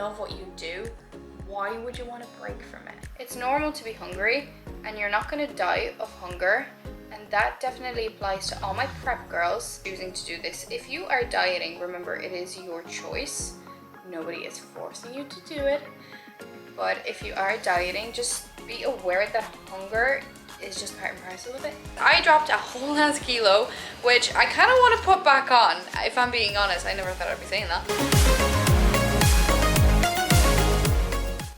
love what you do, why would you want to break from it? It's normal to be hungry, and you're not going to die of hunger. And that definitely applies to all my prep girls choosing to do this. If you are dieting, remember, it is your choice. Nobody is forcing you to do it. But if you are dieting, just be aware that hunger is just part and parcel of it. I dropped a whole ass kilo, which I kind of want to put back on, if I'm being honest. I never thought I'd be saying that.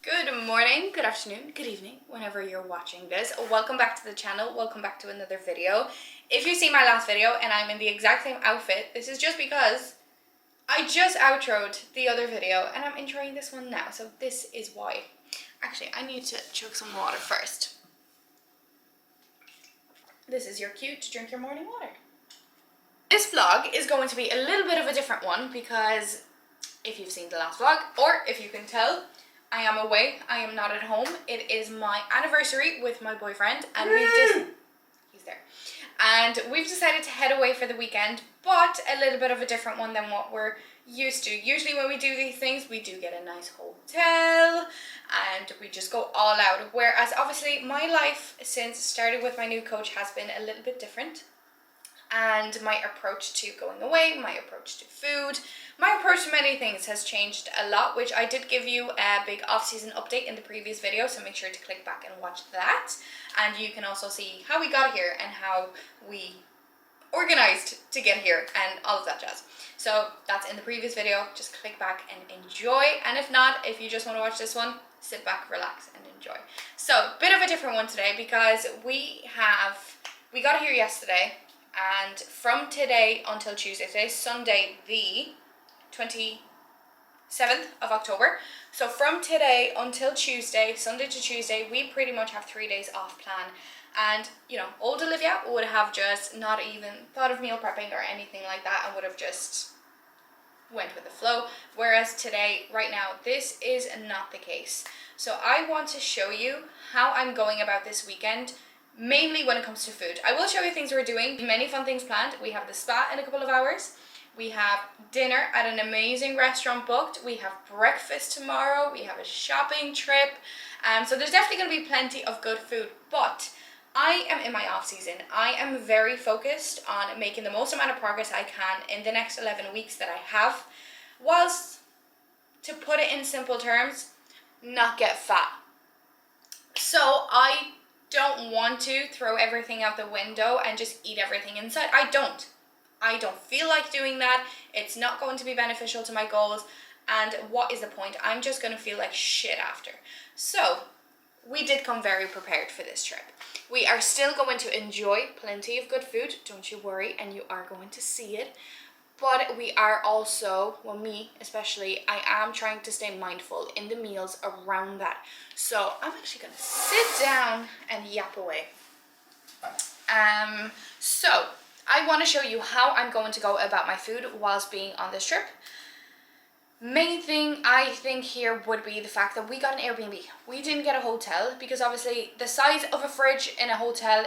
Good morning, good afternoon, good evening, whenever you're watching this. Welcome back to the channel, welcome back to another video. If you've seen my last video and I'm in the exact same outfit, this is just because I just outroed the other video and I'm introing this one now, so this is why. Actually, I need to chug some water first. This is your cue to drink your morning water. This vlog is going to be a little bit of a different one because if you've seen the last vlog, or if you can tell, I am away, I am not at home. It is my anniversary with my boyfriend and he's there. And we've decided to head away for the weekend, but a little bit of a different one than what we're used to. Usually when we do these things, we do get a nice hotel and we just go all out. Whereas obviously my life since starting with my new coach has been a little bit different. And my approach to going away, my approach to food, my approach to many things has changed a lot, which I did give you a big off-season update in the previous video, so make sure to click back and watch that. And you can also see how we got here and how we organized to get here and all of that jazz. So that's in the previous video, just click back and enjoy. And if not, if you just want to watch this one, sit back, relax and enjoy. So bit of a different one today because we got here yesterday. And from today until Tuesday, today's Sunday the 27th of October. So from today until Tuesday, Sunday to Tuesday, we pretty much have 3 days off plan. And, you know, old Olivia would have just not even thought of meal prepping or anything like that and would have just went with the flow. Whereas today, right now, this is not the case. So I want to show you how I'm going about this weekend, mainly when it comes to food. I will show you things we're doing, many fun things planned. We have the spa in a couple of hours. We have dinner at an amazing restaurant booked. We have breakfast tomorrow. We have a shopping trip. So there's definitely going to be plenty of good food. But I am in my off season. I am very focused on making the most amount of progress I can in the next 11 weeks that I have, whilst, to put it in simple terms, not get fat. So I don't want to throw everything out the window and just eat everything inside. I don't feel like doing that. It's not going to be beneficial to my goals. And what is the point? I'm just going to feel like shit after. So we did come very prepared for this trip. We are still going to enjoy plenty of good food. Don't you worry. And you are going to see it. But we are also, well, me especially, I am trying to stay mindful in the meals around that. So I'm actually going to sit down and yap away. So I want to show you how I'm going to go about my food whilst being on this trip. Main thing I think here would be the fact that we got an Airbnb. We didn't get a hotel because obviously the size of a fridge in a hotel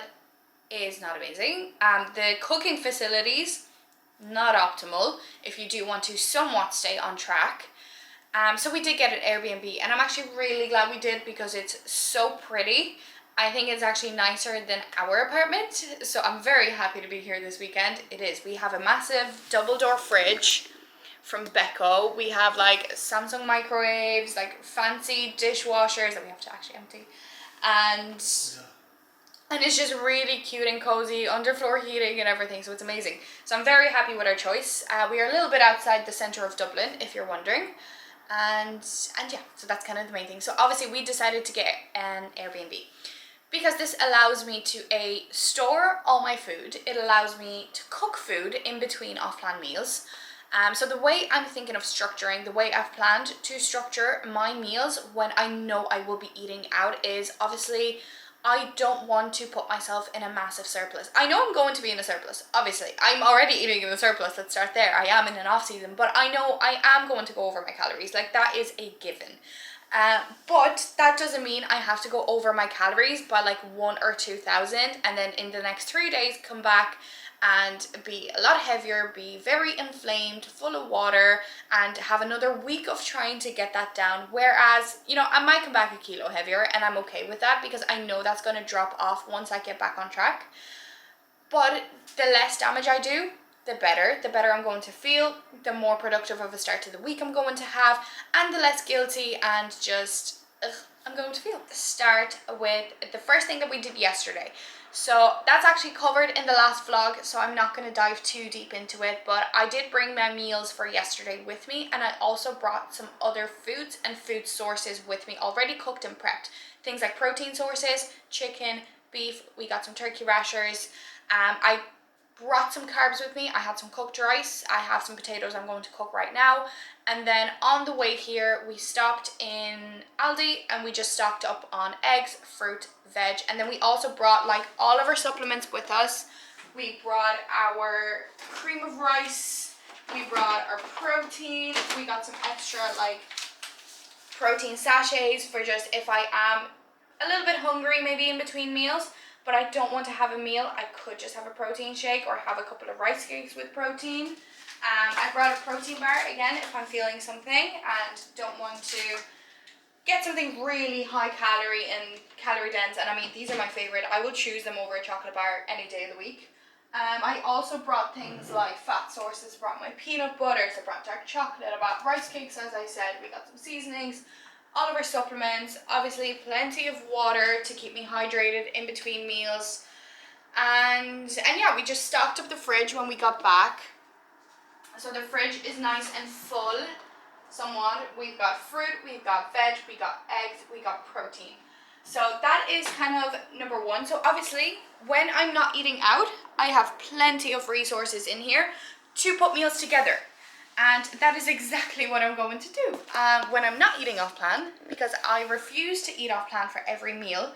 is not amazing. The cooking facilities, not optimal if you do want to somewhat stay on track. So we did get an Airbnb and I'm actually really glad we did because it's so pretty. I think it's actually nicer than our apartment, so I'm very happy to be here this weekend. It is. We have a massive double door fridge from Beko. We have like Samsung microwaves, like fancy dishwashers that we have to actually empty, and it's just really cute and cozy, underfloor heating and everything, so it's amazing. So I'm very happy with our choice. We are a little bit outside the centre of Dublin, if you're wondering. And yeah, so that's kind of the main thing. So obviously we decided to get an Airbnb because this allows me to store all my food. It allows me to cook food in between off-plan meals. So the way I'm thinking of structuring, the way I've planned to structure my meals when I know I will be eating out is obviously I don't want to put myself in a massive surplus. I know I'm going to be in a surplus, obviously. I'm already eating in the surplus, let's start there. I am in an off season, but I know I am going to go over my calories. Like, that is a given. But that doesn't mean I have to go over my calories by like 1 or 2,000, and then in the next 3 days come back and be a lot heavier, be very inflamed, full of water, and have another week of trying to get that down. Whereas, you know, I might come back a kilo heavier, and I'm okay with that because I know that's going to drop off once I get back on track. But the less damage I do, the better I'm going to feel, the more productive of a start to the week I'm going to have, and the less guilty and just I'm going to feel. Start with the first thing that we did yesterday. So that's actually covered in the last vlog, so I'm not going to dive too deep into it, but I did bring my meals for yesterday with me, and I also brought some other foods and food sources with me already cooked and prepped. Things like protein sources, chicken, beef, we got some turkey rashers. I brought some carbs with me. I had some cooked rice. I have some potatoes I'm going to cook right now. And then on the way here, we stopped in Aldi and we just stocked up on eggs, fruit, veg. And then we also brought like all of our supplements with us. We brought our cream of rice. We brought our protein. We got some extra like protein sachets for just if I am a little bit hungry maybe in between meals, but I don't want to have a meal, I could just have a protein shake or have a couple of rice cakes with protein. I brought a protein bar again if I'm feeling something and don't want to get something really high calorie and calorie dense. And I mean, these are my favorite. I will choose them over a chocolate bar any day of the week. I also brought things like fat sources. I brought my peanut butters, I brought dark chocolate, I brought rice cakes, as I said. We got some seasonings, all of our supplements, obviously plenty of water to keep me hydrated in between meals. And yeah, we just stocked up the fridge when we got back. So the fridge is nice and full somewhat. We've got fruit, we've got veg, we got eggs, we got protein. So that is kind of number one. So obviously when I'm not eating out, I have plenty of resources in here to put meals together. And that is exactly what I'm going to do. When I'm not eating off plan, because I refuse to eat off plan for every meal,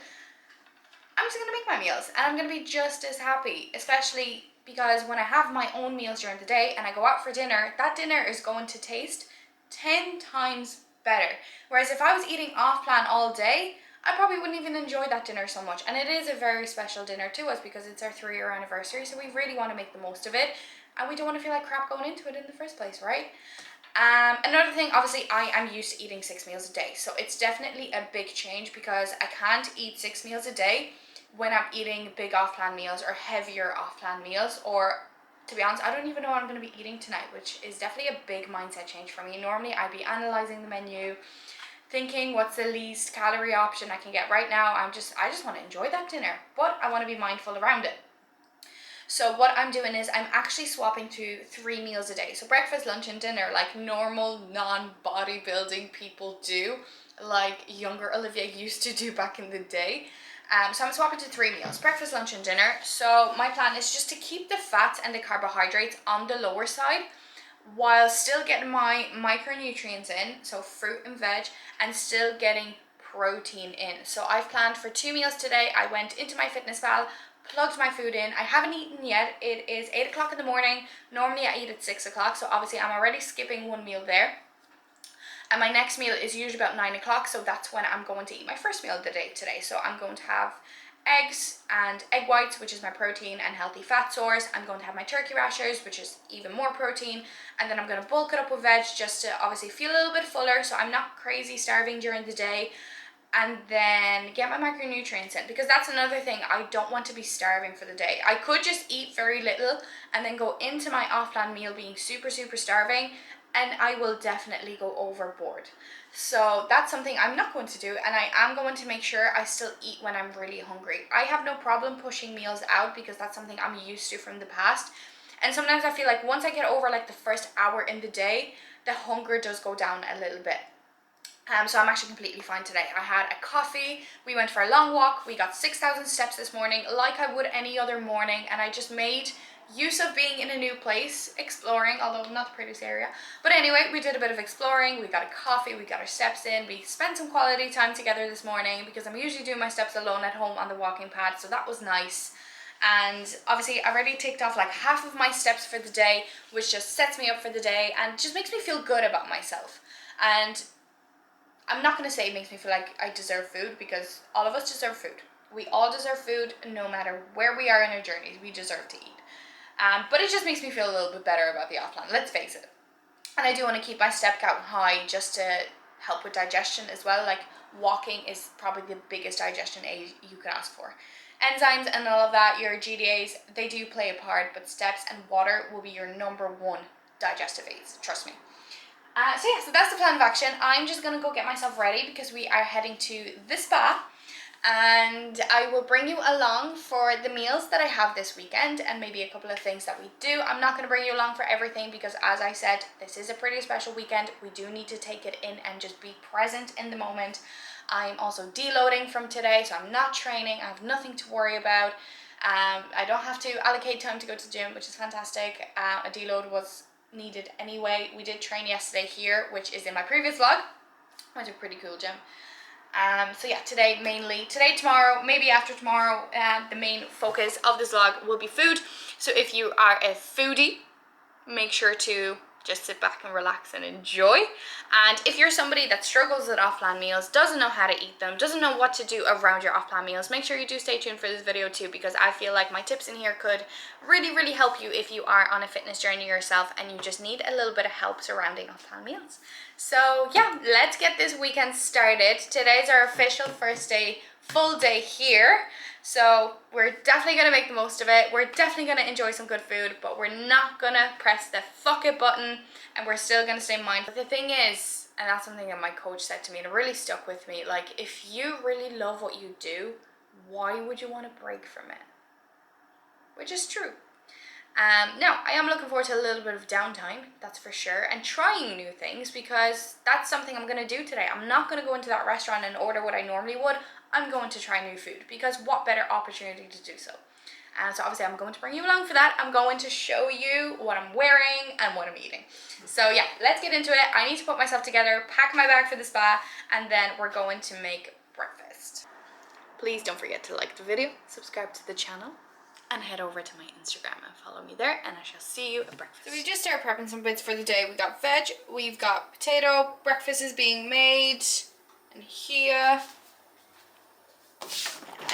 I'm just going to make my meals and I'm going to be just as happy, especially because when I have my own meals during the day and I go out for dinner, that dinner is going to taste 10 times better. Whereas if I was eating off plan all day, I probably wouldn't even enjoy that dinner so much. And it is a very special dinner to us because it's our 3-year anniversary, so we really want to make the most of it. And we don't want to feel like crap going into it in the first place, right? Another thing, obviously, I am used to eating 6 meals a day. So it's definitely a big change because I can't eat 6 meals a day when I'm eating big off-plan meals or heavier off-plan meals. Or, to be honest, I don't even know what I'm going to be eating tonight, which is definitely a big mindset change for me. Normally, I'd be analysing the menu, thinking what's the least calorie option I can get. Right now, I just want to enjoy that dinner, but I want to be mindful around it. So what I'm doing is I'm actually swapping to 3 meals a day. So breakfast, lunch and dinner, like normal non-bodybuilding people do, like younger Olivia used to do back in the day. So I'm swapping to 3 meals, breakfast, lunch and dinner. So my plan is just to keep the fats and the carbohydrates on the lower side while still getting my micronutrients in, so fruit and veg, and still getting protein in. So I've planned for 2 meals today. I went into MyFitnessPal, plugged my food in. I haven't eaten yet. It is 8 o'clock in the morning. Normally I eat at 6 o'clock, so obviously I'm already skipping 1 meal there. And my next meal is usually about 9 o'clock, so that's when I'm going to eat my first meal of the day today. So I'm going to have eggs and egg whites, which is my protein and healthy fat source. I'm going to have my turkey rashers, which is even more protein. And then I'm going to bulk it up with veg just to obviously feel a little bit fuller, so I'm not crazy starving during the day. And then get my micronutrients in, because that's another thing. I don't want to be starving for the day. I could just eat very little and then go into my off-plan meal being super starving, and I will definitely go overboard. So that's something I'm not going to do, and I am going to make sure I still eat when I'm really hungry. I have no problem pushing meals out because that's something I'm used to from the past. And sometimes I feel like once I get over like the first hour in the day, the hunger does go down a little bit. So I'm actually completely fine today. I had a coffee, we went for a long walk, we got 6,000 steps this morning like I would any other morning, and I just made use of being in a new place, exploring, although not the prettiest area. But anyway, we did a bit of exploring, we got a coffee, we got our steps in, we spent some quality time together this morning because I'm usually doing my steps alone at home on the walking pad, so that was nice. And obviously I've already ticked off like half of my steps for the day, which just sets me up for the day and just makes me feel good about myself. And I'm not going to say it makes me feel like I deserve food, because all of us deserve food. We all deserve food, no matter where we are in our journeys. We deserve to eat. But it just makes me feel a little bit better about the Offplan, let's face it. And I do want to keep my step count high just to help with digestion as well. Like, walking is probably the biggest digestion aid you could ask for. Enzymes and all of that, your GDAs, they do play a part, but steps and water will be your number one digestive aids, trust me. So that's the plan of action. I'm just gonna go get myself ready because we are heading to the spa, and I will bring you along for the meals that I have this weekend and maybe a couple of things that we do. I'm not going to bring you along for everything because, as I said, this is a pretty special weekend. We do need to take it in and just be present in the moment. I'm also deloading from today, so I'm not training. I have nothing to worry about. I don't have to allocate time to go to the gym, which is fantastic. A deload was needed anyway. We did train yesterday here, which is in my previous vlog. Went to a pretty cool gym. So yeah, today, tomorrow, maybe after tomorrow, the main focus of this vlog will be food. So if you are a foodie, make sure to just sit back and relax and enjoy. And if you're somebody that struggles with off-plan meals, doesn't know how to eat them, doesn't know what to do around your off-plan meals, make sure you do stay tuned for this video too, because I feel like my tips in here could really help you if you are on a fitness journey yourself and you just need a little bit of help surrounding off-plan meals. So yeah, let's get this weekend started. Today's our official first day, full day here. So we're definitely going to make the most of it. We're definitely going to enjoy some good food, but we're not going to press the fuck it button, and we're still going to stay mindful. But the thing is, and that's something that my coach said to me and it really stuck with me, like, if you really love what you do, why would you want to break from it? Which is true. Now, I am looking forward to a little bit of downtime, that's for sure, and trying new things, because that's something I'm going to do today. I'm not going to go into that restaurant and order what I normally would. I'm going to try new food, because what better opportunity to do so? So obviously I'm going to bring you along for that. I'm going to show you what I'm wearing and what I'm eating. So yeah, let's get into it. I need to put myself together, pack my bag for the spa, and then we're going to make breakfast. Please don't forget to like the video, subscribe to the channel, and head over to my Instagram and follow me there, and I shall see you at breakfast. So we just started prepping some bits for the day. We got veg, we've got potato, breakfast is being made, and here.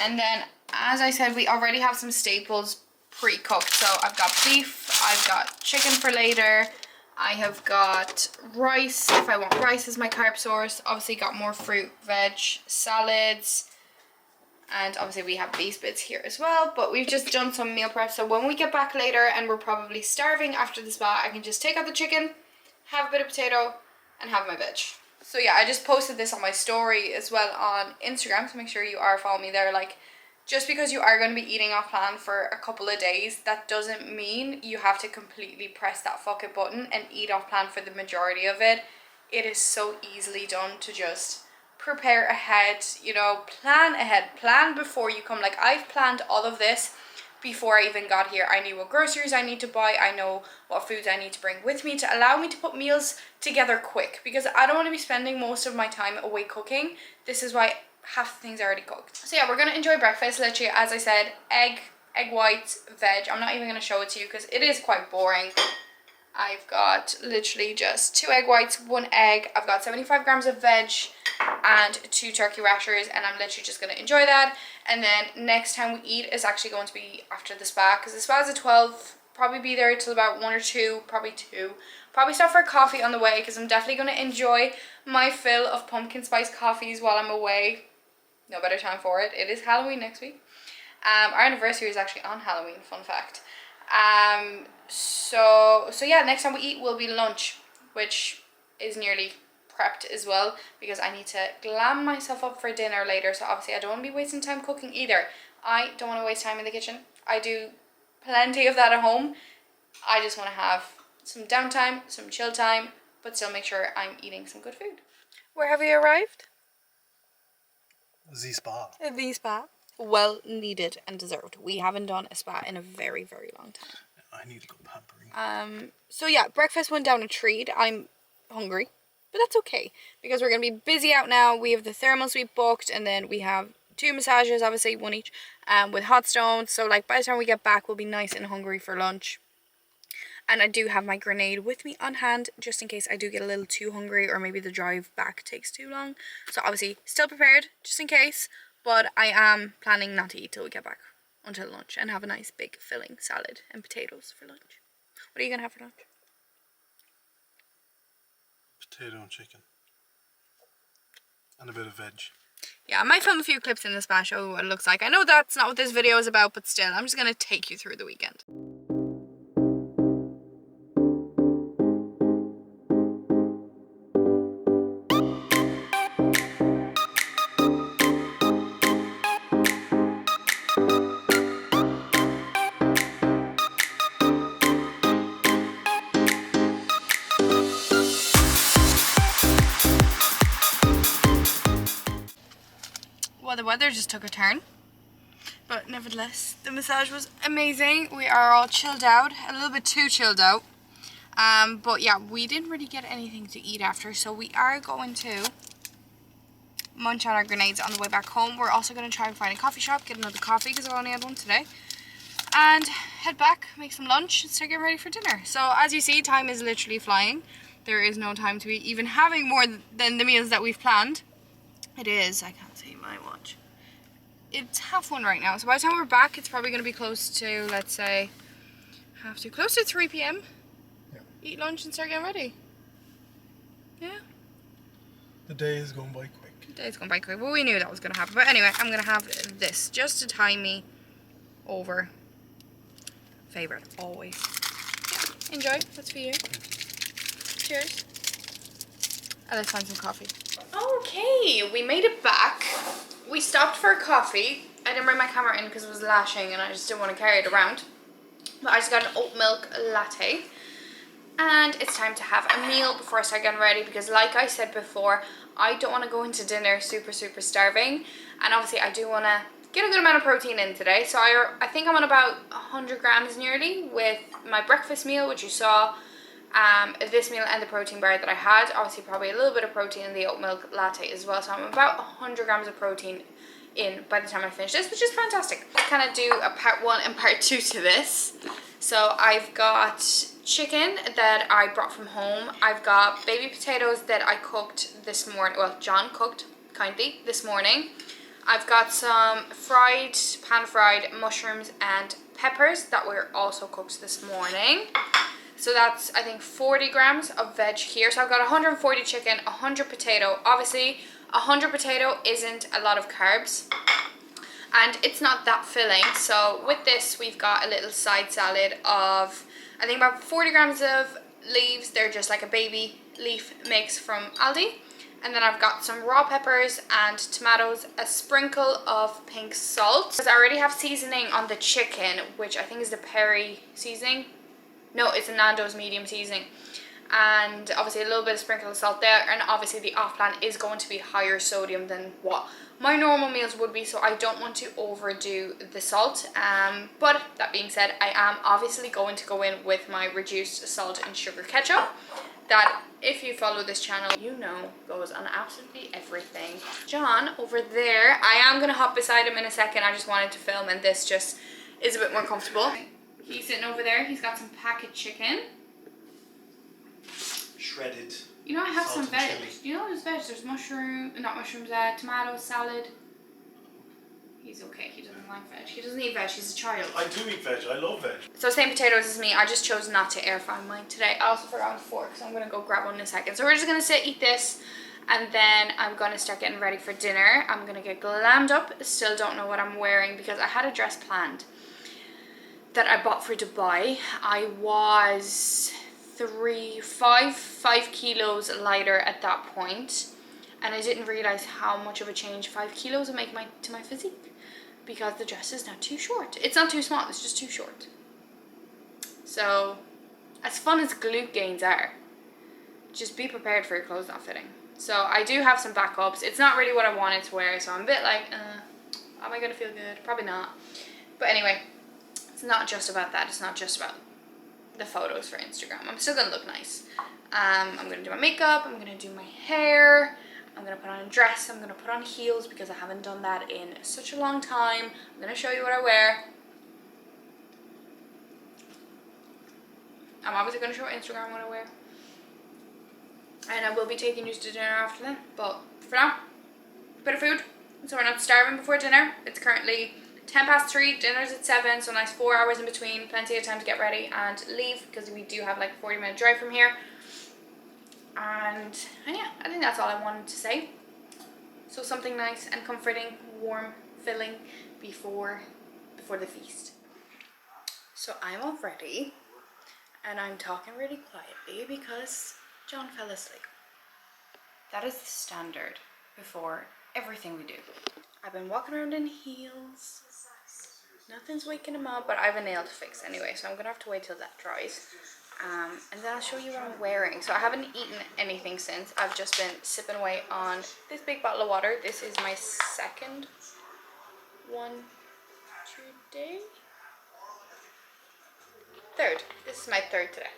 And then, as I said, we already have some staples pre-cooked. So I've got beef, I've got chicken for later, I have got rice, if I want rice as my carb source. Obviously got more fruit, veg, salads, and obviously we have these bits here as well. But we've just done some meal prep, so when we get back later and we're probably starving after the spa, I can just take out the chicken, have a bit of potato, and have my veg. So yeah, I just posted this on my story as well on Instagram, so make sure you are following me there. Like, just because you are going to be eating off plan for a couple of days, that doesn't mean you have to completely press that fuck it button and eat off plan for the majority of it. It is so easily done to just prepare ahead, you know, plan ahead, plan before you come. Like, I've planned all of this before I even got here. I knew what groceries I need to buy, I know what foods I need to bring with me to allow me to put meals together quick, because I don't want to be spending most of my time away cooking. This is why half the things are already cooked. So yeah, we're gonna enjoy breakfast. Literally, as I said, egg whites, veg. I'm not even gonna show it to you because it is quite boring. I've got literally just 2 egg whites, 1 egg. I've got 75 grams of veg and 2 turkey rashers, and I'm literally just gonna enjoy that. And then next time we eat is actually going to be after the spa, because the spa is at 12. Probably be there till about 1 or 2, probably 2. Probably stop for a coffee on the way, because I'm definitely going to enjoy my fill of pumpkin spice coffees while I'm away. No better time for it. It is Halloween next week. Our anniversary is actually on Halloween, fun fact. So yeah, next time we eat will be lunch, which is nearly prepped as well, because I need to glam myself up for dinner later. So obviously I don't want to be wasting time cooking either. I don't want to waste time in the kitchen. I do plenty of that at home. I just want to have some downtime, some chill time, but still make sure I'm eating some good food. Where have you arrived? The spa. The spa. Well needed and deserved. We haven't done a spa in a very long time. I need to go pampering. So yeah, breakfast went down a treat. I'm hungry, but that's okay, because we're gonna be busy out now. We have the thermals we booked, and then we have 2 massages, obviously 1 each, with hot stones. So like by the time we get back, we'll be nice and hungry for lunch. And I do have my grenade with me on hand just in case I do get a little too hungry or maybe the drive back takes too long. So obviously still prepared just in case, but I am planning not to eat till we get back until lunch and have a nice big filling salad and potatoes for lunch. What are you going to have for lunch? Potato and chicken. And a bit of veg. Yeah, I might film a few clips in the spa, show what it looks like. I know that's not what this video is about, but still, I'm just going to take you through the weekend. Well, the weather just took a turn, but nevertheless, the massage was amazing. We are all chilled out, a little bit too chilled out. But yeah, we didn't really get anything to eat after, so we are going to munch on our grenades on the way back home. We're also going to try and find a coffee shop, get another coffee because I only had one today, and head back, make some lunch, and start getting ready for dinner. So as you see, time is literally flying. There is no time to be even having more than the meals that we've planned. It is, I can't see my watch. It's 1:30 right now, so by the time we're back, it's probably going to be close to, let's say, close to 3 p.m. Yeah. Eat lunch and start getting ready. Yeah. The day is going by quick. The day's going by quick. Well, we knew that was going to happen. But anyway, I'm going to have this just to tie me over. Favorite, always. Yeah. Enjoy. That's for you. Cheers. And let's find some coffee. Okay, we made it back. We stopped for a coffee. I didn't bring my camera in because it was lashing and I just didn't want to carry it around. But I just got an oat milk latte. And it's time to have a meal before I start getting ready because like I said before, I don't want to go into dinner super starving. And obviously I do want to get a good amount of protein in today. So I think I'm on about 100 grams nearly with my breakfast meal, which you saw. This meal and the protein bar that I had. Obviously probably a little bit of protein in the oat milk latte as well. So I'm about 100 grams of protein in by the time I finish this, which is fantastic. I kind of do a part 1 and part 2 to this. So I've got chicken that I brought from home. I've got baby potatoes that I cooked this morning. Well, John cooked kindly this morning. I've got some pan-fried mushrooms and peppers that were also cooked this morning. So that's, I think, 40 grams of veg here. So I've got 140 chicken, 100 potato. Obviously, 100 potato isn't a lot of carbs. And it's not that filling. So with this, we've got a little side salad of, I think, about 40 grams of leaves. They're just like a baby leaf mix from Aldi. And then I've got some raw peppers and tomatoes, a sprinkle of pink salt. Because I already have seasoning on the chicken, which I think is the Perry seasoning. No, it's a Nando's medium seasoning. And obviously a little bit of sprinkle of salt there. And obviously the Offplan is going to be higher sodium than what my normal meals would be. So I don't want to overdo the salt. But that being said, I am obviously going to go in with my reduced salt and sugar ketchup. That, if you follow this channel, you know goes on absolutely everything. John, over there, I am going to hop beside him in a second. I just wanted to film and this just is a bit more comfortable. He's sitting over there. He's got some packet chicken. Shredded. You know, I have some veg. chili. You know, there's veg. There's tomato, salad. He's okay. He doesn't like veg. He doesn't eat veg. He's a child. I do eat veg. I love veg. So same potatoes as me. I just chose not to air fry mine today. I also forgot a fork, so I'm going to go grab one in a second. So we're just going to sit, eat this, and then I'm going to start getting ready for dinner. I'm going to get glammed up. Still don't know what I'm wearing because I had a dress planned that I bought for Dubai. I was 5 kilos lighter at that point, and I didn't realize how much of a change 5 kilos would make to my physique because the dress is now too short. It's not too small, it's just too short. So as fun as glute gains are, just be prepared for your clothes not fitting. So I do have some backups. It's not really what I wanted to wear, so I'm a bit like, am I gonna feel good? Probably not. But anyway, it's not just about that. It's not just about the photos for Instagram. I'm still gonna look nice. I'm gonna do my makeup. I'm gonna do my hair. I'm gonna put on a dress. I'm gonna put on heels because I haven't done that in such a long time. I'm gonna show you what I wear. I'm obviously going to show Instagram what I wear. And I will be taking you to dinner after then. But for now, bit of food. So we're not starving before dinner. It's currently 3:10. Dinner's at 7. So nice 4 hours in between. Plenty of time to get ready and leave. Because we do have like a 40-minute drive from here. And yeah, I think that's all I wanted to say. So something nice and comforting, warm, filling before the feast. So I'm all ready. And I'm talking really quietly because John fell asleep. That is the standard before everything we do. I've been walking around in heels. Nothing's waking him up, but I have a nail to fix anyway, so I'm gonna have to wait till that dries. And then I'll show you what I'm wearing. So I haven't eaten anything since. I've just been sipping away on this big bottle of water. This is my second one today. Third. This is my third today.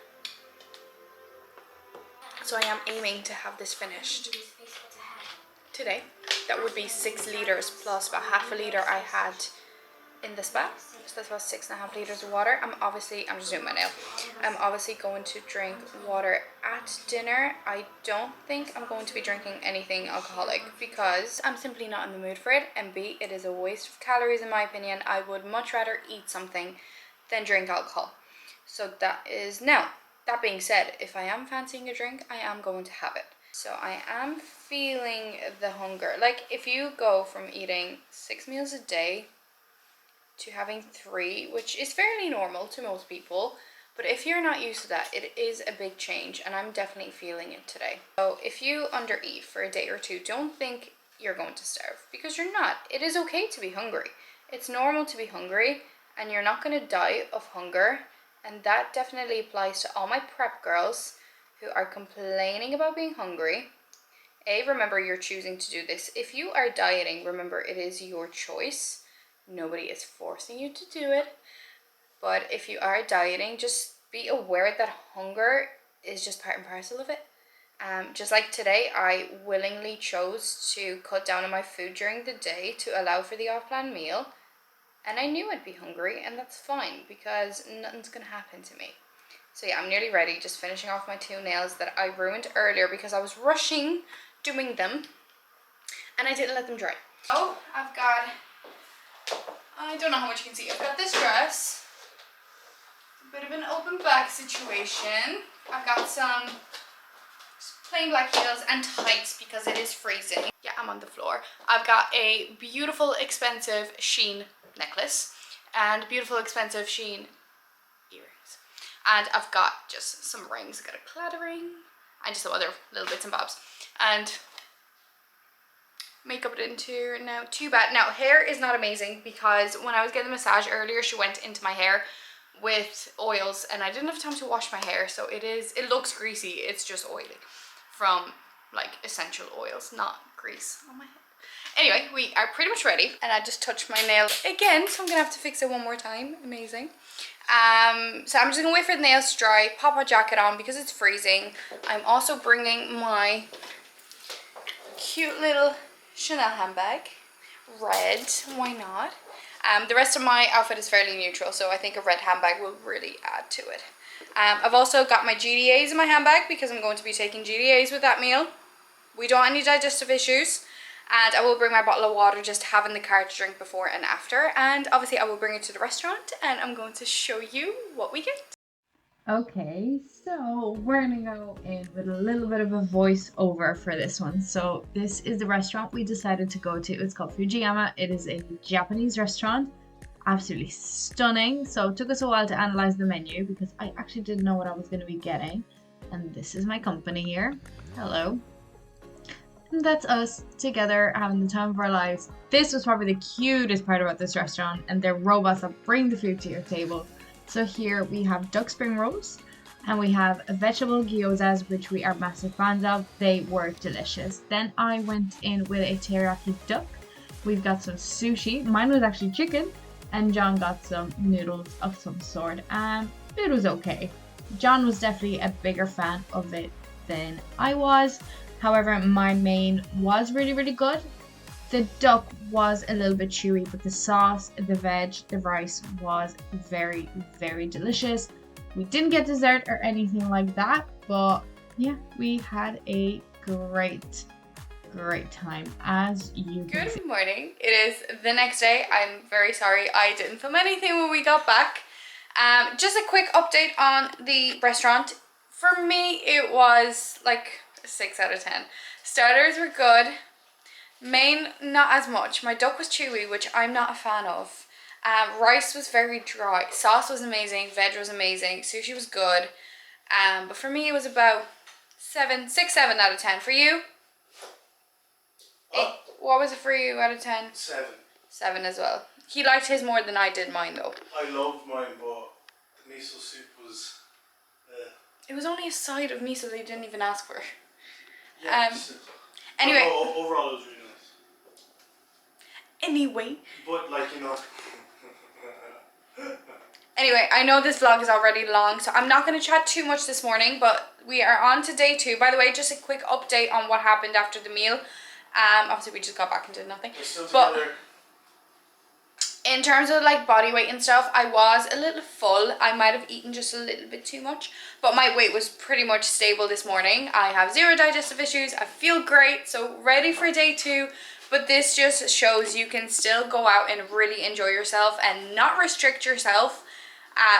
So I am aiming to have this finished today. That would be 6 litres plus about half a litre I had in the spa. So that's about 6.5 litres of water. I'm just doing my nail. I'm obviously going to drink water at dinner. I don't think I'm going to be drinking anything alcoholic because I'm simply not in the mood for it. And B, it is a waste of calories in my opinion. I would much rather eat something than drink alcohol. So that is now. That being said, if I am fancying a drink, I am going to have it. So I am feeling the hunger. Like if you go from eating 6 meals a day to having 3, which is fairly normal to most people, but if you're not used to that, it is a big change, and I'm definitely feeling it today. So if you undereat for a day or two, don't think you're going to starve, because you're not. It is okay to be hungry. It's normal to be hungry, and you're not going to die of hunger. And that definitely applies to all my prep girls who are complaining about being hungry. Remember, you're choosing to do this. If you are dieting, remember, it is your choice. Nobody is forcing you to do it. But if you are dieting, just be aware that hunger is just part and parcel of it. Just like today, I willingly chose to cut down on my food during the day to allow for the off-plan meal. And I knew I'd be hungry, and that's fine because nothing's going to happen to me. So yeah, I'm nearly ready, just finishing off my 2 nails that I ruined earlier because I was rushing doing them and I didn't let them dry. Oh, I've got, I don't know how much you can see, I've got this dress, a bit of an open back situation. I've got some plain black heels and tights because it is freezing. Yeah, I'm on the floor. I've got a beautiful, expensive Shein necklace and beautiful, expensive Shein earrings. And I've got just some rings. I've got a clad ring and just some other little bits and bobs. And makeup didn't turn out too bad. Now, hair is not amazing because when I was getting a massage earlier, she went into my hair with oils and I didn't have time to wash my hair. So it looks greasy. It's just oily from like essential oils, not grease on my head. Anyway, we are pretty much ready and I just touched my nail again, so I'm gonna have to fix it one more time. Amazing. So I'm just gonna wait for the nails to dry, pop my jacket on because it's freezing. I'm also bringing my cute little Chanel handbag, red, why not? The rest of my outfit is fairly neutral, so I think a red handbag will really add to it. I've also got my GDAs in my handbag because I'm going to be taking GDAs with that meal. We don't want any digestive issues. And I will bring my bottle of water just to have in the car to drink before and after. And obviously I will bring it to the restaurant and I'm going to show you what we get. Okay, so we're gonna go in with a little bit of a voiceover for this one. So this is the restaurant we decided to go to. It's called Fujiyama. It is a Japanese restaurant. Absolutely stunning. So it took us a while to analyze the menu because I actually didn't know what I was going to be getting. And this is my company here. Hello. And that's us together having the time of our lives. This was probably the cutest part about this restaurant, and they're robots that bring the food to your table. So here we have duck spring rolls and we have vegetable gyozas, which we are massive fans of. They were delicious. Then I went in with a teriyaki duck. We've got some sushi. Mine was actually chicken, and John got some noodles of some sort, and it was okay. John was definitely a bigger fan of it than I was. However, my main was really, really good. The duck was a little bit chewy, but the sauce, the veg, the rice was very, very delicious. We didn't get dessert or anything like that, but yeah, we had a great time, as you can see. Good morning. It is the next day. I'm very sorry I didn't film anything when we got back. Just a quick update on the restaurant. For me, it was like a 6 out of 10. Starters were good. Main, not as much. My duck was chewy, which I'm not a fan of. Rice was very dry. Sauce was amazing. Veg was amazing. Sushi was good. But for me, it was about 7 out of 10. For you? What was it for you out of 10? 7. 7 as well. He liked his more than I did mine though. I loved mine, but the miso soup was... It was only a side of miso they didn't even ask for. yeah, Anyway. Overall it was really nice. Anyway. But like, you know... Anyway, I know this vlog is already long, so I'm not going to chat too much this morning, but we are on to day 2. By the way, just a quick update on what happened after the meal. Obviously we just got back and did nothing. We're still but together. In terms of like body weight and stuff, I was a little full. I might have eaten just a little bit too much, but my weight was pretty much stable this morning. I have 0 digestive issues. I feel great, so ready for day 2. But this just shows you can still go out and really enjoy yourself and not restrict yourself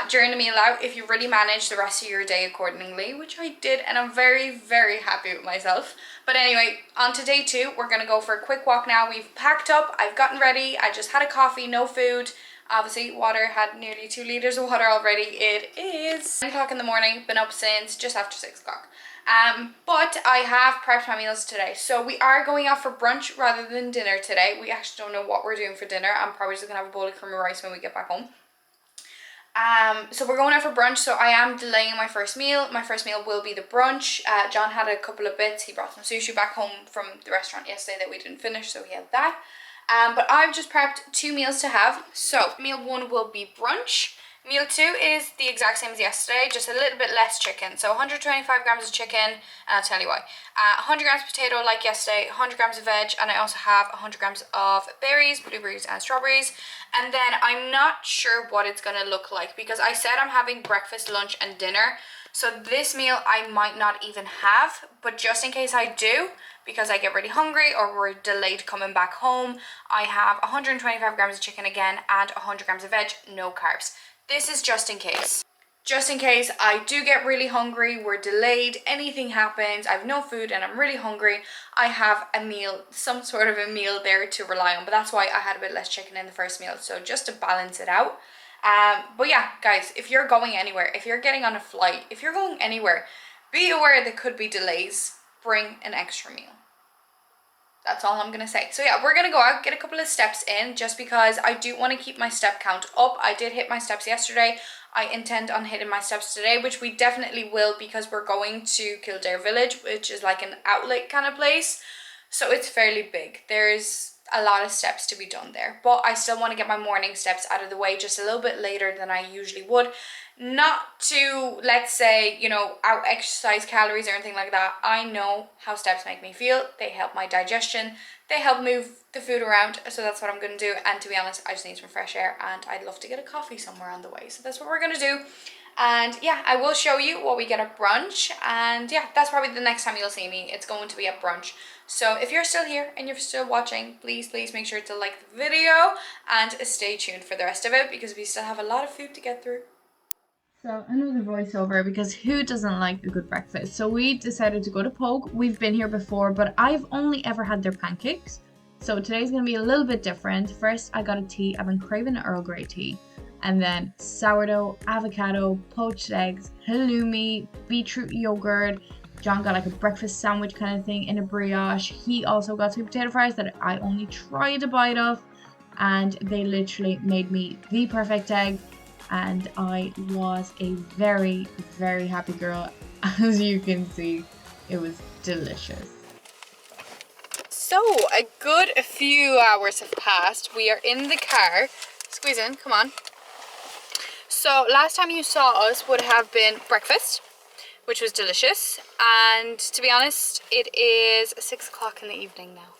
during the meal out if you really manage the rest of your day accordingly, which I did, and I'm very, very happy with myself. But anyway, on to day 2. We're gonna go for a quick walk now. We've packed up, I've gotten ready, I just had a coffee, no food. Obviously, water, had nearly 2 liters of water already. It is 10 o'clock in the morning, been up since just after 6 o'clock. But I have prepped my meals today. So we are going out for brunch rather than dinner today. We actually don't know what we're doing for dinner. I'm probably just gonna have a bowl of cream of rice when we get back home. So we're going out for brunch, so I am delaying my first meal. My first meal will be the brunch. John had a couple of bits. He brought some sushi back home from the restaurant yesterday that we didn't finish, so he had that. But I've just prepped 2 meals to have. So meal 1 will be brunch. Meal 2 is the exact same as yesterday, just a little bit less chicken. So 125 grams of chicken, and I'll tell you why. 100 grams of potato like yesterday, 100 grams of veg, and I also have 100 grams of berries, blueberries, and strawberries. And then I'm not sure what it's gonna look like because I said I'm having breakfast, lunch, and dinner. So this meal I might not even have, but just in case I do, because I get really hungry or we're delayed coming back home, I have 125 grams of chicken again and 100 grams of veg, no carbs. This is just in case. Just in case I do get really hungry, we're delayed, anything happens, I have no food and I'm really hungry, I have a meal, some sort of a meal there to rely on. But that's why I had a bit less chicken in the first meal, so just to balance it out. But yeah, guys, if you're going anywhere, if you're getting on a flight, if you're going anywhere, be aware there could be delays. Bring an extra meal. That's all I'm going to say. So yeah, we're going to go out, get a couple of steps in just because I do want to keep my step count up. I did hit my steps yesterday. I intend on hitting my steps today, which we definitely will because we're going to Kildare Village, which is like an outlet kind of place. So it's fairly big. There's a lot of steps to be done there. But I still want to get my morning steps out of the way just a little bit later than I usually would. Not to, let's say, you know, out exercise calories or anything like that. I know how steps make me feel. They help my digestion. They help move the food around. So that's what I'm going to do. And to be honest, I just need some fresh air and I'd love to get a coffee somewhere on the way. So that's what we're going to do. And yeah, I will show you what we get at brunch. And yeah, that's probably the next time you'll see me. It's going to be at brunch. So if you're still here and you're still watching, please make sure to like the video and stay tuned for the rest of it because we still have a lot of food to get through. So another voiceover because who doesn't like a good breakfast? So we decided to go to Pogue. We've been here before, but I've only ever had their pancakes. So today's going to be a little bit different. First, I got a tea. I've been craving an Earl Grey tea. And then sourdough, avocado, poached eggs, halloumi, beetroot yogurt. John got like a breakfast sandwich kind of thing in a brioche. He also got sweet potato fries that I only tried a bite of. And they literally made me the perfect egg. And I was a very, very happy girl. As you can see, it was delicious. So, a good few hours have passed. We are in the car. Squeeze in, come on. So, last time you saw us would have been breakfast, which was delicious. And to be honest, it is 6 o'clock in the evening now.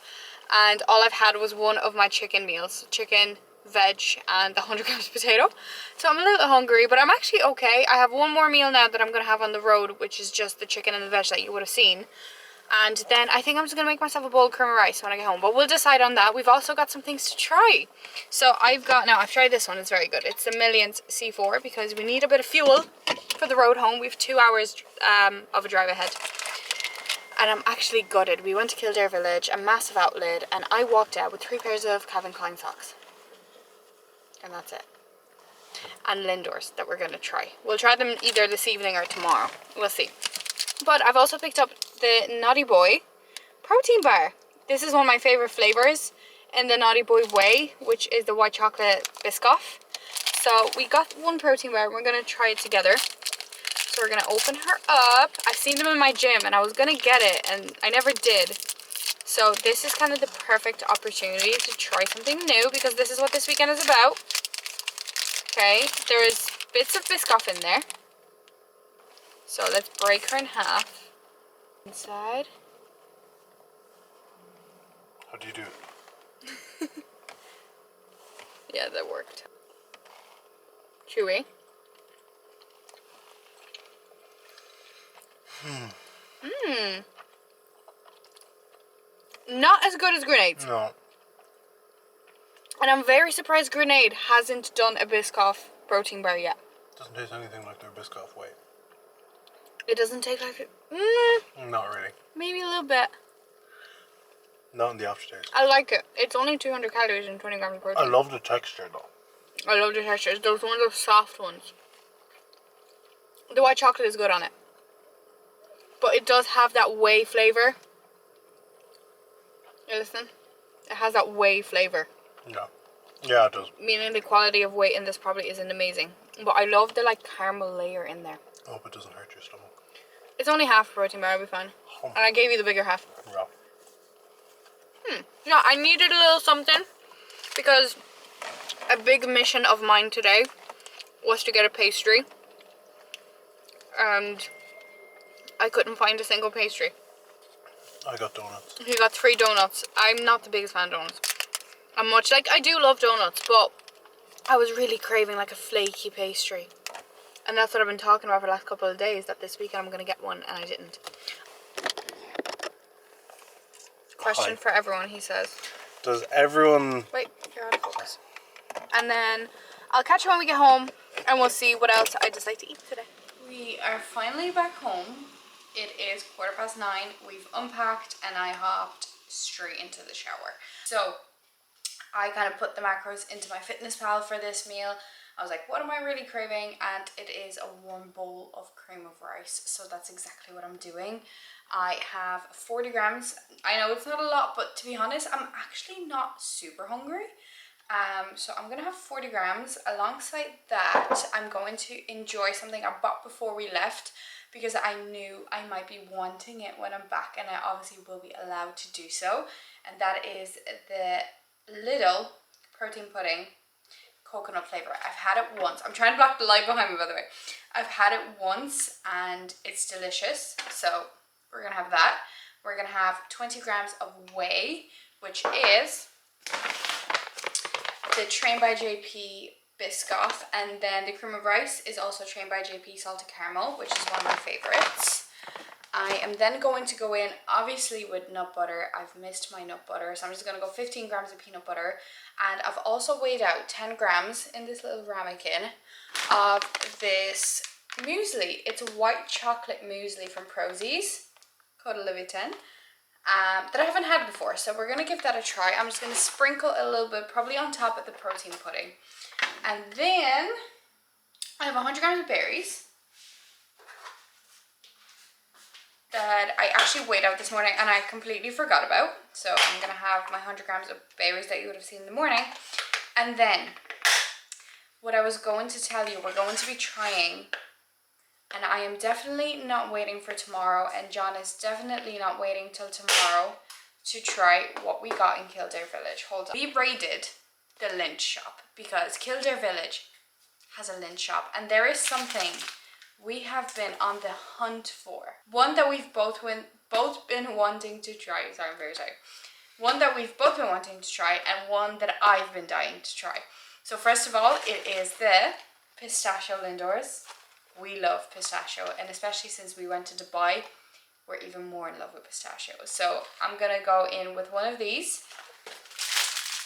And all I've had was one of my chicken meals. Chicken, veg and the 100 grams of potato. So I'm a little hungry, but I'm actually okay. I have one more meal now that I'm going to have on the road, which is just the chicken and the veg that you would have seen. And then I think I'm just going to make myself a bowl of cream of rice when I get home. But we'll decide on that. We've also got some things to try. So I've tried this one. It's very good. It's the Millions C4 because we need a bit of fuel for the road home. We have 2 hours of a drive ahead. And I'm actually gutted. We went to Kildare Village, a massive outlet, and I walked out with 3 pairs of Calvin Klein socks. And that's it. And Lindors that we're going to try. We'll try them either this evening or tomorrow. We'll see. But I've also picked up the Naughty Boy protein bar. This is one of my favorite flavors in the Naughty Boy way, which is the white chocolate Biscoff. So we got one protein bar and we're going to try it together. So we're going to open her up. I've seen them in my gym and I was going to get it and I never did. So this is kind of the perfect opportunity to try something new because this is what this weekend is about. Okay, there is bits of Biscoff in there. So let's break her in half. Inside. How do you do it? Yeah, that worked. Chewy. Not as good as Grenades. No. And I'm very surprised Grenade hasn't done a Biscoff protein bar yet. Doesn't taste anything like their Biscoff way. It doesn't take like it. Not really. Maybe a little bit. Not in the aftertaste. I like it. It's only 200 calories and 20 grams of protein. I love the texture though. I love the textures. Those ones are soft ones. The white chocolate is good on it. But it does have that whey flavor. You listen? It has that whey flavor. Yeah. Yeah, it does. Meaning the quality of whey in this probably isn't amazing. But I love the like caramel layer in there. I hope it doesn't hurt your stomach. It's only half a protein bar, I'll be fine. Oh. And I gave you the bigger half. Yeah. No, I needed a little something because a big mission of mine today was to get a pastry. And I couldn't find a single pastry. I got donuts. He got 3 donuts. I'm not the biggest fan of donuts. I'm much like, I do love donuts, but I was really craving like a flaky pastry. And that's what I've been talking about for the last couple of days, that this weekend I'm going to get one, and I didn't. Question for everyone, he says. Does everyone... Wait, you're out of focus. And then I'll catch you when we get home, and we'll see what else I decide to eat today. We are finally back home. It is 9:15. We've unpacked, and I hopped straight into the shower. So I kind of put the macros into my fitness pal for this meal. I was like, what am I really craving? And it is a warm bowl of cream of rice. So that's exactly what I'm doing. I have 40 grams. I know it's not a lot, but to be honest, I'm actually not super hungry. So I'm going to have 40 grams. Alongside that, I'm going to enjoy something I bought before we left because I knew I might be wanting it when I'm back, and I obviously will be allowed to do so. And that is the Lidl protein pudding coconut flavor. I've had it once. I'm trying to block the light behind me, by the way. I've had it once and it's delicious. So we're gonna have that. We're gonna have 20 grams of whey, which is the Train by JP Biscoff, and then the cream of rice is also Train by JP salted caramel, which is one of my favorites. I am then going to go in obviously with nut butter. I've missed my nut butter, so I'm just going to go 15 grams of peanut butter, and I've also weighed out 10 grams in this little ramekin of this muesli. It's a white chocolate muesli from Prozis, called Olivia 10, that I haven't had before, so we're going to give that a try. I'm just going to sprinkle a little bit, probably on top of the protein pudding. And then I have 100 grams of berries that I actually weighed out this morning and I completely forgot about. So I'm going to have my 100 grams of berries that you would have seen in the morning. And then what I was going to tell you, we're going to be trying, and I am definitely not waiting for tomorrow, and John is definitely not waiting till tomorrow to try what we got in Kildare Village. Hold on. We raided the Lynch shop because Kildare Village has a Lynch shop, and there is something we have been on the hunt for. One that we've both been wanting to try. Sorry, I'm very sorry. One that we've both been wanting to try and one that I've been dying to try. So first of all, it is the pistachio Lindors. We love pistachio, and especially since we went to Dubai, we're even more in love with pistachios. So I'm gonna go in with one of these.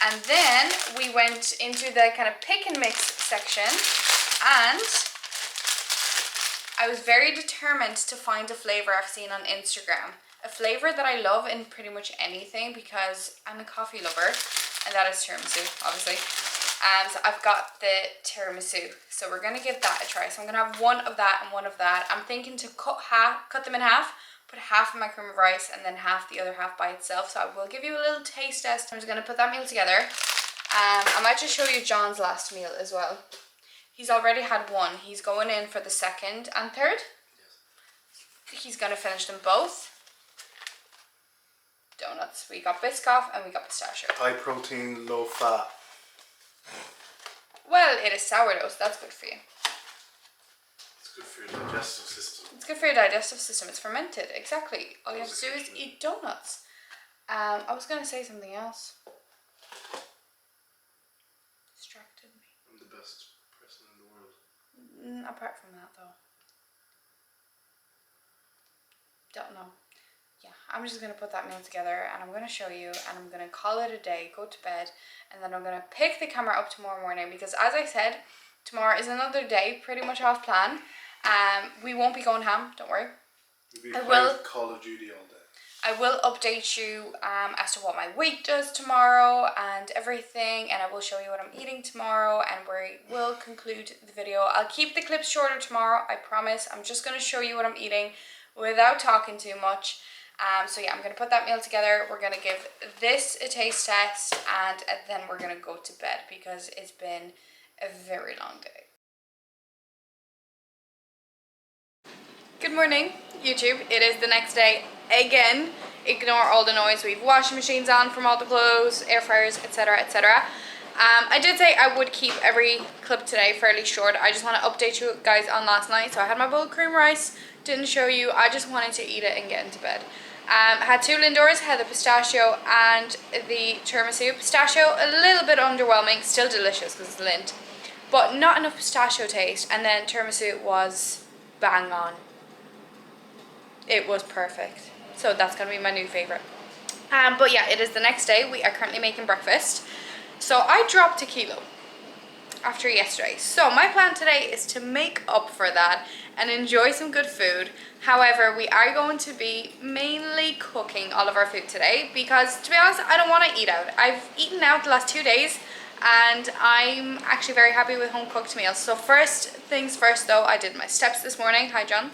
And then we went into the kind of pick and mix section, and I was very determined to find a flavor I've seen on Instagram. A flavor that I love in pretty much anything because I'm a coffee lover, and that is tiramisu, obviously. So I've got the tiramisu, so we're gonna give that a try. So I'm gonna have one of that and one of that. I'm thinking to cut them in half, put half in my cream of rice and then half the other half by itself. So I will give you a little taste test. I'm just gonna put that meal together. I might just show you John's last meal as well. He's already had one. He's going in for the second and third. Yes. He's gonna finish them both. Donuts. We got Biscoff and we got pistachio. High protein, low fat. Well, it is sourdough, so that's good for you. It's good for your digestive system. It's good for your digestive system. It's fermented, exactly. All you have to do is eat donuts. I was going to say something else. Distracted me. I'm the best person in the world. Apart from that, though. Don't know. Yeah, I'm just going to put that meal together and I'm going to show you and I'm going to call it a day, go to bed, and then I'm going to pick the camera up tomorrow morning because, as I said, tomorrow is another day pretty much off plan. We won't be going ham, don't worry. You'll be playing Call of Duty all day. I will update you as to what my weight does tomorrow and everything, and I will show you what I'm eating tomorrow, and we will conclude the video. I'll keep the clips shorter tomorrow, I promise. I'm just going to show you what I'm eating without talking too much. So yeah, I'm going to put that meal together. We're going to give this a taste test, and then we're going to go to bed because it's been a very long day. Good morning, YouTube. It is the next day again. Ignore all the noise. We've washing machines on from all the clothes, air fryers, etc, etc. I did say I would keep every clip today fairly short. I just want to update you guys on last night. So I had my bowl of cream rice, didn't show you. I just wanted to eat it and get into bed. Had two Lindors, had the pistachio and the tiramisu. Pistachio, a little bit underwhelming, still delicious because it's Lind, but not enough pistachio taste. And then tiramisu was bang on. It was perfect. So that's going to be my new favourite. But yeah, it is the next day. We are currently making breakfast. So I dropped a kilo after yesterday. So my plan today is to make up for that and enjoy some good food. However, we are going to be mainly cooking all of our food today because, to be honest, I don't want to eat out. I've eaten out the last 2 days and I'm actually very happy with home cooked meals. So first things first though, I did my steps this morning. Hi John.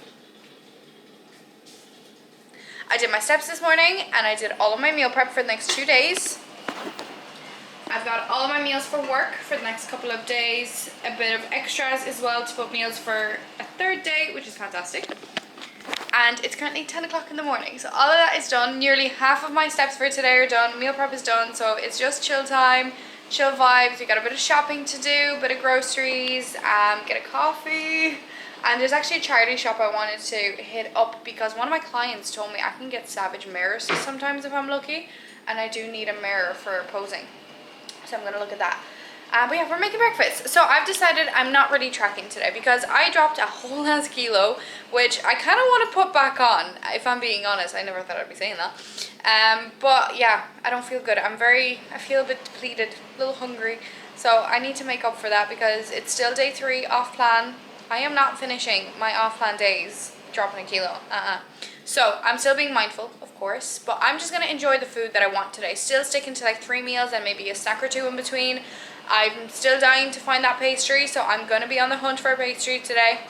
I did my steps this morning and I did all of my meal prep for the next 2 days. I've got all of my meals for work for the next couple of days, a bit of extras as well to put meals for a third day, which is fantastic. And it's currently 10 o'clock in the morning, so all of that is done. Nearly half of my steps for today are done, meal prep is done, so it's just chill time, chill vibes. We got a bit of shopping to do, a bit of groceries, get a coffee. And there's actually a charity shop I wanted to hit up because one of my clients told me I can get Savage mirrors sometimes if I'm lucky, and I do need a mirror for posing. So I'm going to look at that. But yeah, we're making breakfast. So I've decided I'm not really tracking today because I dropped a whole ass kilo, which I kind of want to put back on, if I'm being honest. I never thought I'd be saying that. But yeah, I don't feel good. I feel a bit depleted, a little hungry. So I need to make up for that because it's still day 3 off plan. I am not finishing my off plan days dropping a kilo. So I'm still being mindful, of course, but I'm just going to enjoy the food that I want today. Still sticking to like 3 meals and maybe a snack or 2 in between. I'm still dying to find that pastry, so I'm going to be on the hunt for a pastry today.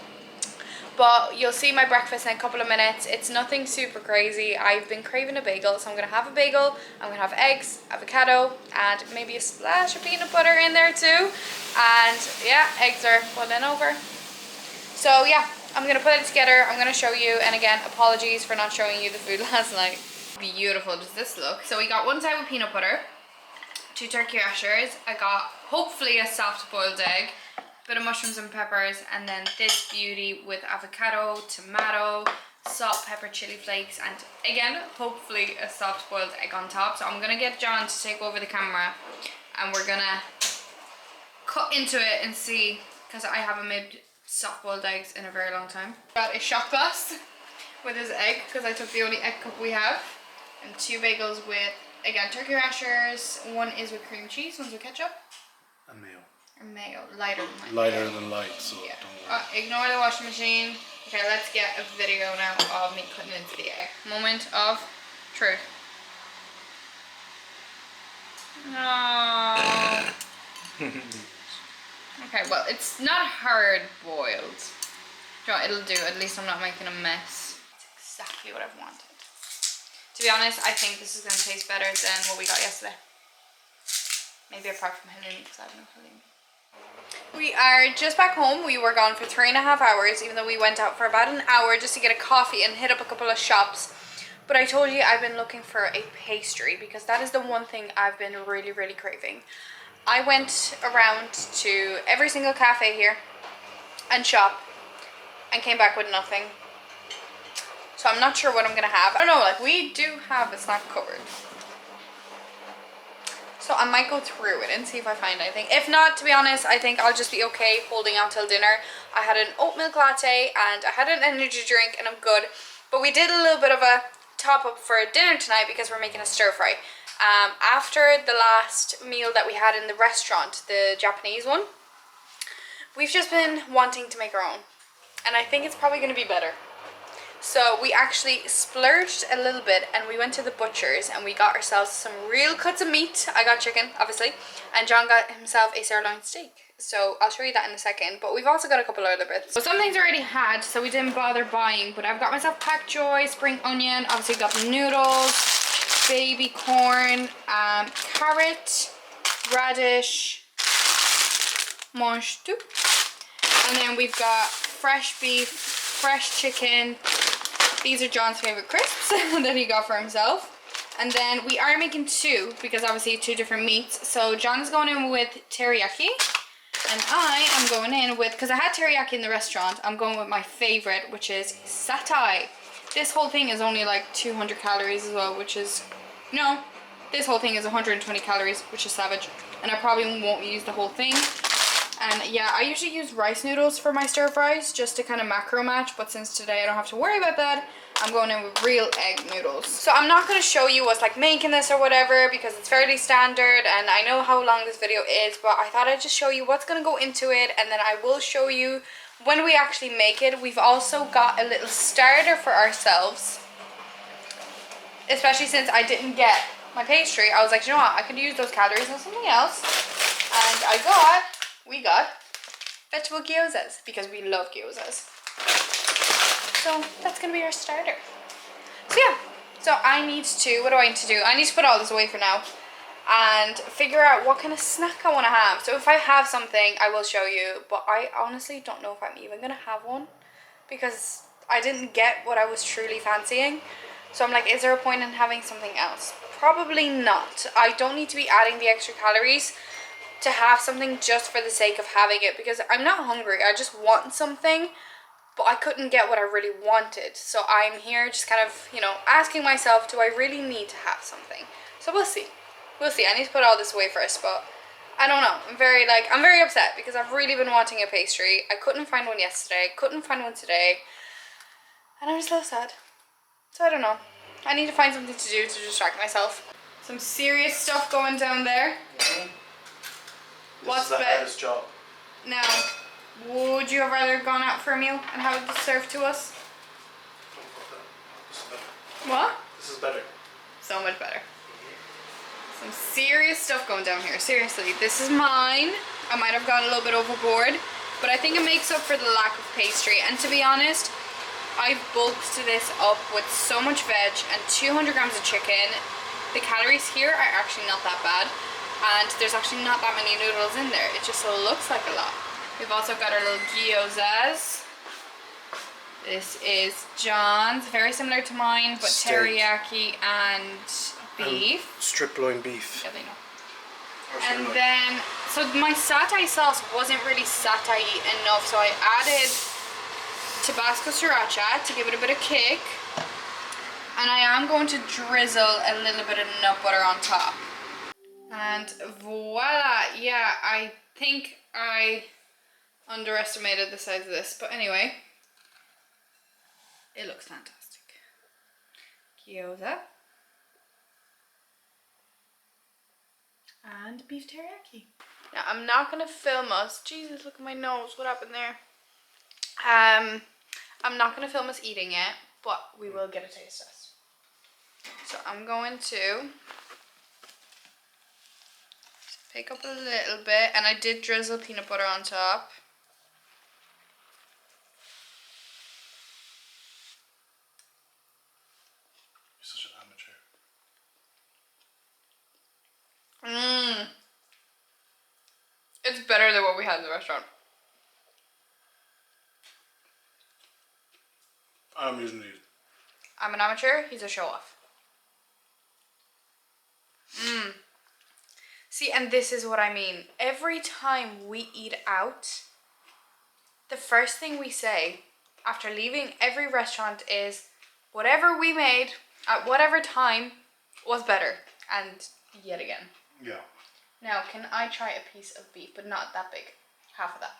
But you'll see my breakfast in a couple of minutes. It's nothing super crazy. I've been craving a bagel, so I'm going to have a bagel. I'm going to have eggs, avocado, and maybe a splash of peanut butter in there too. And yeah, eggs are boiling over. So yeah, I'm going to put it together. I'm going to show you. And again, apologies for not showing you the food last night. Beautiful does this look. So we got one side with peanut butter, 2 turkey rashers. I got hopefully a soft boiled egg, bit of mushrooms and peppers, and then this beauty with avocado, tomato, salt, pepper, chili flakes, and again, hopefully a soft boiled egg on top. So I'm gonna get John to take over the camera and we're gonna cut into it and see, because I haven't made soft boiled eggs in a very long time. Got a shot glass with his egg, because I took the only egg cup we have, and 2 bagels with, again, turkey rashers. One is with cream cheese, one's with ketchup. And mayo. And mayo, lighter than light. Lighter than light, so Yeah. don't worry. Ignore the washing machine. Okay, let's get a video now of me cutting into the egg. Moment of truth. No. Okay, well, it's not hard boiled. You know, it'll do. At least I'm not making a mess. It's exactly what I've wanted. To be honest, I think this is going to taste better than what we got yesterday. Maybe apart from halloumi, because I have no halloumi. We are just back home. We were gone for 3.5 hours, even though we went out for about an hour just to get a coffee and hit up a couple of shops. But I told you I've been looking for a pastry, because that is the one thing I've been really, really craving. I went around to every single cafe here and shop and came back with nothing. So I'm not sure what I'm gonna have. I don't know, like, we do have a snack cupboard. So I might go through it and see if I find anything. If not, to be honest, I think I'll just be okay holding out till dinner. I had an oat milk latte and I had an energy drink and I'm good. But we did a little bit of a top up for dinner tonight because we're making a stir fry. After the last meal that we had in the restaurant, the Japanese one, we've just been wanting to make our own. And I think it's probably going to be better. So we actually splurged a little bit and we went to the butcher's and we got ourselves some real cuts of meat. I got chicken, obviously, and John got himself a sirloin steak. So I'll show you that in a second, but we've also got a couple other bits. So some things I already had, so we didn't bother buying, but I've got myself pak choy, spring onion, obviously got the noodles, baby corn, carrot, radish, mange tout, and then we've got fresh beef, fresh chicken. These are John's favorite crisps that he got for himself. And then we are making 2 because obviously 2 different meats. So John's going in with teriyaki and I am going in with, because I had teriyaki in the restaurant, I'm going with my favorite, which is satay. This whole thing is only like 200 calories as well, which is, no, this whole thing is 120 calories, which is savage. And I probably won't use the whole thing. And yeah, I usually use rice noodles for my stir fries just to kind of macro match, but since today I don't have to worry about that, I'm going in with real egg noodles. So I'm not going to show you what's like making this or whatever because it's fairly standard and I know how long this video is, but I thought I'd just show you what's going to go into it and then I will show you when we actually make it. We've also got a little starter for ourselves, especially since I didn't get my pastry. I was like, you know what, I could use those calories on something else, and we got vegetable gyozas because we love gyozas. So that's gonna be our starter. So yeah, so I need to, what do I need to do? I need to put all this away for now and figure out what kind of snack I want to have. So if I have something, I will show you, but I honestly don't know if I'm even gonna have one because I didn't get what I was truly fancying. So I'm like, is there a point in having something else? Probably not. I don't need to be adding the extra calories to have something just for the sake of having it because I'm not hungry. I just want something, but I couldn't get what I really wanted. So I'm here just kind of, you know, asking myself, do I really need to have something? So we'll see. We'll see. I need to put all this away first, but I don't know. I'm very upset because I've really been wanting a pastry. I couldn't find one yesterday. Couldn't find one today. And I'm just so sad. So I don't know. I need to find something to do to distract myself. Some serious stuff going down there. What's the hardest job? Now, would you have rather gone out for a meal and have it served to us? What? This is better. So much better. Some serious stuff going down here. Seriously, this is mine. I might have gone a little bit overboard, but I think it makes up for the lack of pastry. And to be honest, I've bulked this up with so much veg and 200 grams of chicken. The calories here are actually not that bad. And there's actually not that many noodles in there. It just looks like a lot. We've also got our little gyozas. This is John's, very similar to mine, but Steak. Teriyaki and beef. Strip loin beef. Yeah, they know. And then, so my satay sauce wasn't really satay enough, so I added Tabasco sriracha to give it a bit of kick. And I am going to drizzle a little bit of nut butter on top. And voila! Yeah, I think I underestimated the size of this. But anyway, it looks fantastic. Gyoza. And beef teriyaki. Now, I'm not going to film us. Jesus, look at my nose. What happened there? I'm not going to film us eating it, but we will get a taste test. So I'm going to pick up a little bit, and I did drizzle peanut butter on top. You're such an amateur. It's better than what we had in the restaurant. I'm using these. I'm an amateur, he's a show-off. See, and this is what I mean. Every time we eat out, the first thing we say after leaving every restaurant is whatever we made at whatever time was better. And yet again. Yeah. Now, can I try a piece of beef, but not that big? Half of that.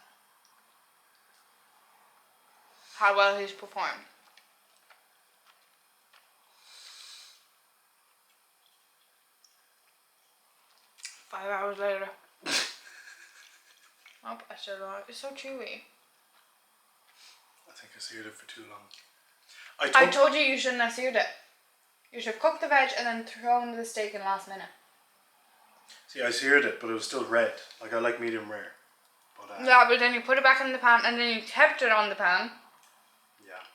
How well he's performed. Five hours later. Oh, I still don't. It's so chewy. I think I seared it for too long. I told you you shouldn't have seared it. You should cook the veg and then throw in the steak in the last minute. See, I seared it, but it was still red. Like, I like medium rare. But, Yeah, but then you put it back in the pan and then you kept it on the pan. Yeah.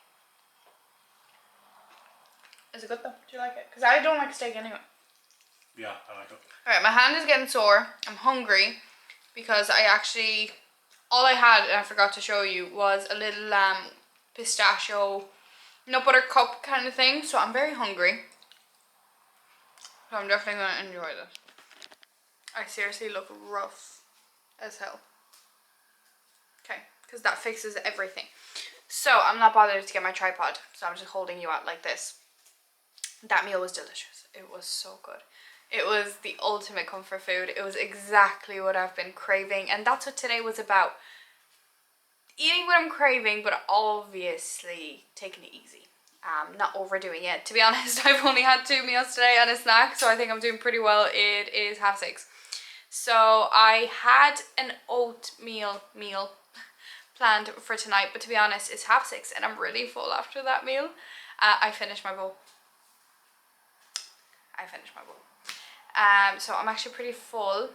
Is it good though? Do you like it? Because I don't like steak anyway. Yeah, I like it. Alright, my hand is getting sore. I'm hungry because all I had, and I forgot to show you, was a little pistachio nut butter cup kind of thing. So I'm very hungry. So I'm definitely going to enjoy this. I seriously look rough as hell. Okay, because that fixes everything. So I'm not bothered to get my tripod. So I'm just holding you out like this. That meal was delicious. It was so good. It was the ultimate comfort food. It was exactly what I've been craving. And that's what today was about. Eating what I'm craving, but obviously taking it easy. Not overdoing it. To be honest, I've only had 2 meals today and a snack. So I think I'm doing pretty well. It is 6:30. So I had an oatmeal meal planned for tonight. But to be honest, it's 6:30 and I'm really full after that meal. I finished my bowl. So I'm actually pretty full,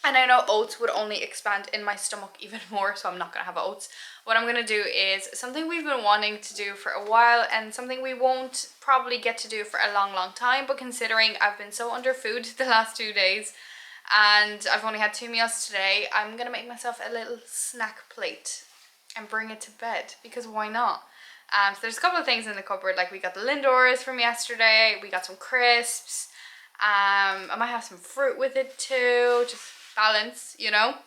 and I know oats would only expand in my stomach even more, so I'm not gonna have oats. What I'm gonna do is something we've been wanting to do for a while, and something we won't probably get to do for a long time, but considering I've been so under food the last 2 days and I've only had 2 meals today, I'm gonna make myself a little snack plate and bring it to bed, because why not? So there's a couple of things in the cupboard, like we got the Lindors from yesterday, we got some crisps, I might have some fruit with it too, just balance, you know.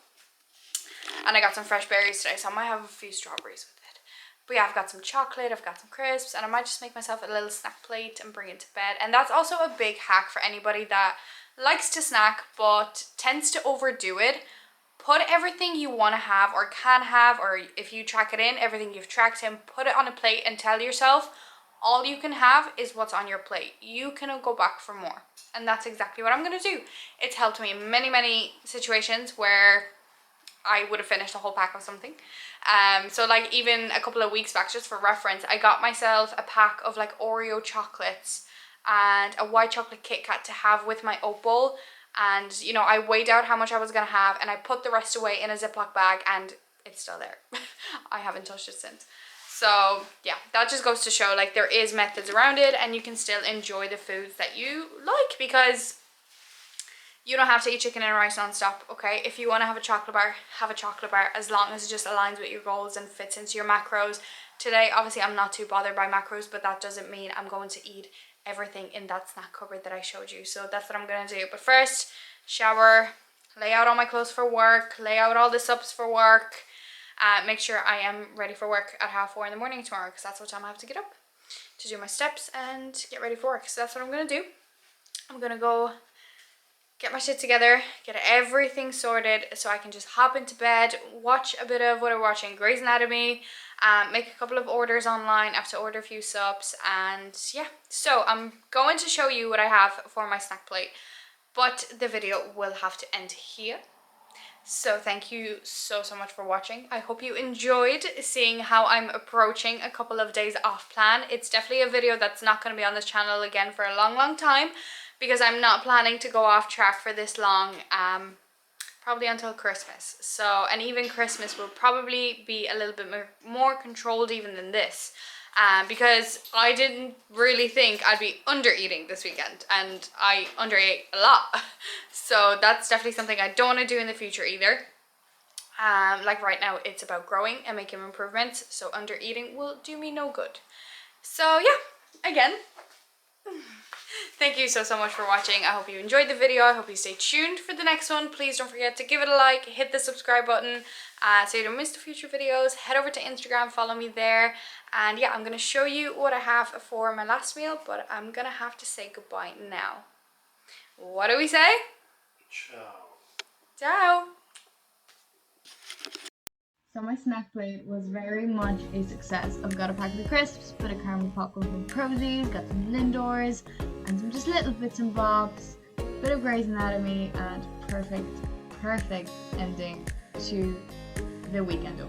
And I got some fresh berries today, so I might have a few strawberries with it. But yeah, I've got some chocolate, I've got some crisps, and I might just make myself a little snack plate and bring it to bed. And that's also a big hack for anybody that likes to snack but tends to overdo it. Put everything you want to have or can have, or if you track it in, everything you've tracked in, put it on a plate and tell yourself all you can have is what's on your plate. You can go back for more. And that's exactly what I'm going to do. It's helped me in many situations where I would have finished a whole pack of something. So like even a couple of weeks back, just for reference, I got myself a pack of like Oreo chocolates and a white chocolate Kit Kat to have with my oat bowl. And you know, I weighed out how much I was going to have and I put the rest away in a Ziploc bag, and it's still there. I haven't touched it since. So yeah, that just goes to show like there is methods around it, and you can still enjoy the foods that you like, because you don't have to eat chicken and rice non-stop, okay? If you want to have a chocolate bar, have a chocolate bar, as long as it just aligns with your goals and fits into your macros. Today, obviously, I'm not too bothered by macros, but that doesn't mean I'm going to eat everything in that snack cupboard that I showed you. So that's what I'm going to do. But first, shower, lay out all my clothes for work, lay out all the subs for work, make sure I am ready for work at 4:30 in the morning tomorrow, because that's what time I have to get up to do my steps and get ready for work. So that's what I'm going to do. I'm going to go get my shit together, get everything sorted so I can just hop into bed, watch a bit of what I'm watching, Grey's Anatomy, make a couple of orders online. I have to order a few subs, and yeah. So I'm going to show you what I have for my snack plate, but the video will have to end here. So thank you so much for watching. I hope you enjoyed seeing how I'm approaching a couple of days off plan. It's definitely a video that's not going to be on this channel again for a long time, because I'm not planning to go off track for this long, probably until Christmas. So, and even Christmas will probably be a little bit more controlled even than this. Because I didn't really think I'd be under eating this weekend, and I underate a lot. So that's definitely something I don't want to do in the future either. Like right now it's about growing and making improvements, so under eating will do me no good. So yeah, again, thank you so much for watching. I hope you enjoyed the video. I hope you stay tuned for the next one. Please don't forget to give it a like, hit the subscribe button, so you don't miss the future videos. Head over to Instagram, follow me there. And yeah, I'm going to show you what I have for my last meal, but I'm going to have to say goodbye now. What do we say? Ciao. Ciao. So my snack plate was very much a success. I've got a pack of the crisps, bit of caramel popcorn from Prozie's, got some Lindors, and some just little bits and bobs, bit of Grey's Anatomy, and perfect ending to the weekend.